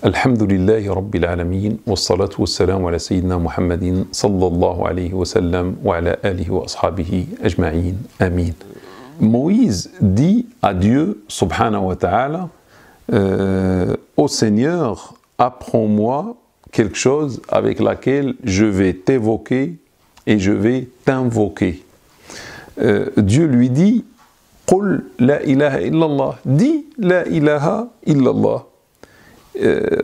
Alhamdulillahi Rabbil Alamin, wa salatu wa salam ala Sayyidina Muhammadin sallallahu alayhi wa sallam wa ala alihi wa ashabihi ajma'in. Amin. Moïse dit à Dieu, subhanahu wa ta'ala, ô Seigneur, apprends-moi quelque chose avec laquelle je vais t'évoquer et je vais t'invoquer. Dieu lui dit, Qul la ilaha illallah, dis la ilaha illallah.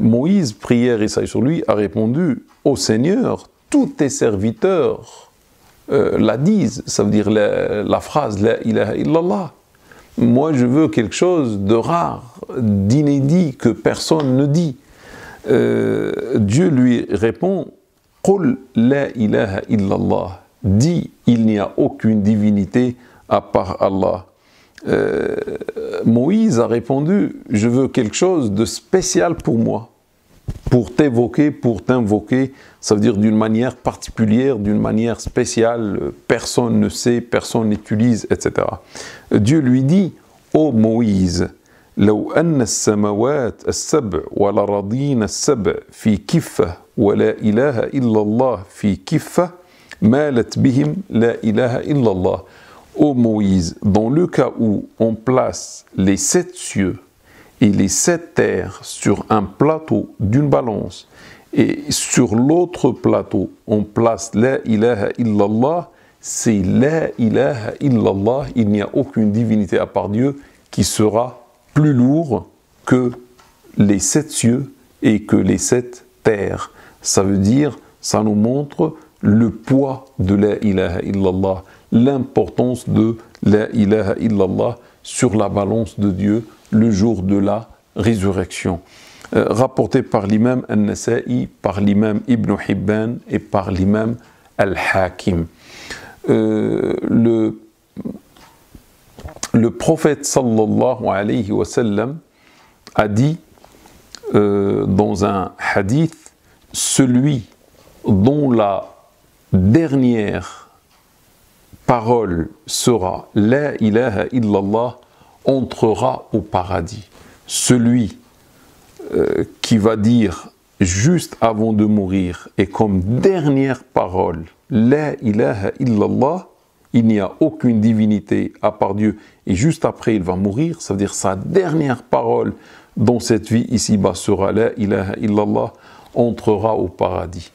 Moïse, prière et salut sur lui, a répondu, ô Seigneur, tous tes serviteurs la disent, ça veut dire la phrase la ilaha illallah. Moi je veux quelque chose de rare, d'inédit, que personne ne dit. Dieu lui répond, Qul la ilaha illallah, dis, il n'y a aucune divinité à part Allah. Moïse a répondu, je veux quelque chose de spécial pour moi, pour t'évoquer, pour t'invoquer, ça veut dire d'une manière particulière, d'une manière spéciale, personne ne sait, personne n'utilise, etc. Dieu lui dit, ô Moïse, لو أن السماوات السبع والأراضين السبع في كفة ولا إله إلا الله في كفة مالت بهم لا إله إلا الله. Ô Moïse, dans le cas où on place les 7 cieux et les 7 terres sur un plateau d'une balance et sur l'autre plateau on place la ilaha illallah, c'est la ilaha illallah, il n'y a aucune divinité à part Dieu qui sera plus lourd que les 7 cieux et que les 7 terres. Ça veut dire, ça nous montre le poids de la ilaha illallah, l'importance de la ilaha illallah sur la balance de Dieu le jour de la résurrection. Rapporté par l'imam An-Nasa'i, par l'imam Ibn Hibban et par l'imam Al-Hakim. Le prophète sallallahu alayhi wa sallam a dit dans un hadith, celui dont la dernière parole sera la ilaha illallah entrera au paradis. Celui qui va dire juste avant de mourir et comme dernière parole la ilaha illallah, il n'y a aucune divinité à part Dieu, et juste après il va mourir, ça veut dire sa dernière parole dans cette vie ici-bas sera la ilaha illallah, entrera au paradis.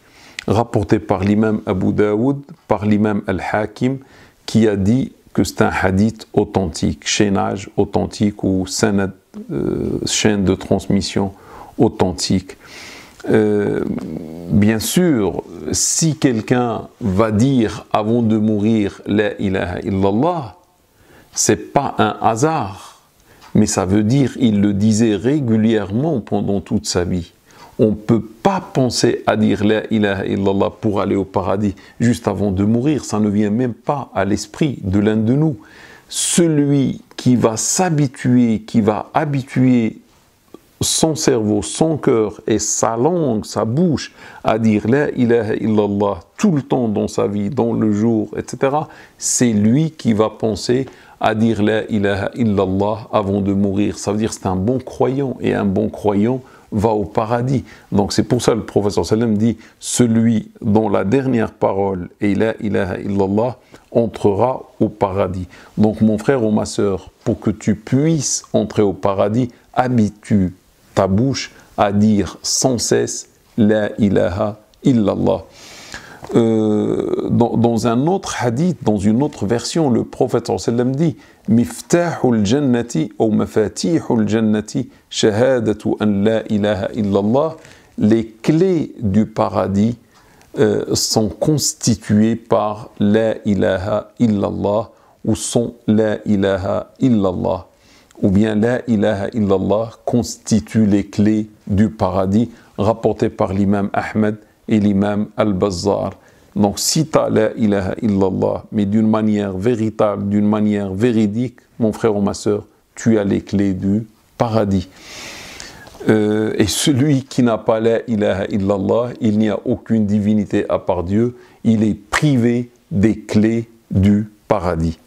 Rapporté par l'imam Abu Daoud, par l'imam Al-Hakim, qui a dit que c'est un hadith authentique, chaînage authentique ou chaîne de transmission authentique. Bien sûr, si quelqu'un va dire avant de mourir la ilaha illallah, c'est pas un hasard, mais ça veut dire il le disait régulièrement pendant toute sa vie. On ne peut pas penser à dire la ilaha illallah pour aller au paradis juste avant de mourir, ça ne vient même pas à l'esprit de l'un de nous. Celui qui va s'habituer, qui va habituer son cerveau, son cœur et sa langue, sa bouche à dire la ilaha illallah tout le temps dans sa vie, dans le jour, etc., c'est lui qui va penser à dire la ilaha illallah avant de mourir. Ça veut dire que c'est un bon croyant, et un bon croyant va au paradis. Donc c'est pour ça que le prophète sallam dit, celui dont la dernière parole est la ilaha illallah entrera au paradis. Donc mon frère ou ma sœur, pour que tu puisses entrer au paradis, habitue ta bouche à dire sans cesse la ilaha illallah. Dans un autre hadith, dans une autre version, le prophète sallam dit Miftahul jannati ou mafatihul jannati shahadatu an la ilaha illallah. Les clés du paradis sont constituées par la ilaha illallah ou sont la ilaha illallah. Ou bien la ilaha illallah constitue les clés du paradis, rapporté par l'imam Ahmed et l'imam Al-Bazzar. Donc si tu as la ilaha illallah, mais d'une manière véritable, d'une manière véridique, mon frère ou ma sœur, tu as les clés du paradis. Et celui qui n'a pas la ilaha illallah, il n'y a aucune divinité à part Dieu, il est privé des clés du paradis.